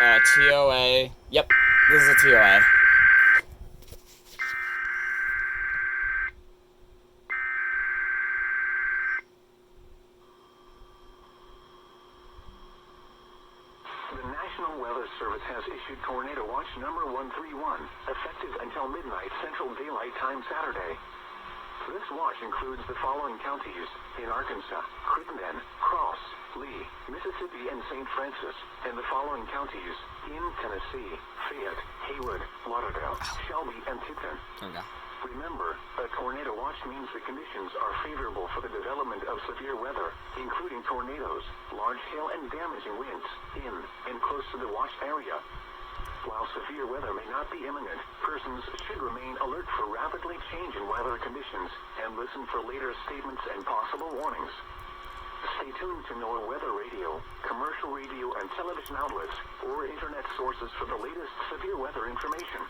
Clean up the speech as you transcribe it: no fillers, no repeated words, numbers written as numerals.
TOA. Yep, this is a TOA. The National Weather Service has issued Tornado Watch number 131, effective until midnight Central Daylight Time Saturday. This watch includes the following counties in Arkansas: Crittenden, Cross, Lee, Mississippi, and St. Francis, and the following counties in Tennessee: Fayette, Haywood, Lauderdale, Shelby, and Tipton. Okay. Remember, a tornado watch means the conditions are favorable for the development of severe weather, including tornadoes, large hail, and damaging winds in and close to the watched area. While severe weather may not be imminent, persons should remain alert for rapidly changing weather conditions and listen for later statements and possible warnings. Stay tuned to NOAA Weather Radio, commercial radio and television outlets, or internet sources for the latest severe weather information.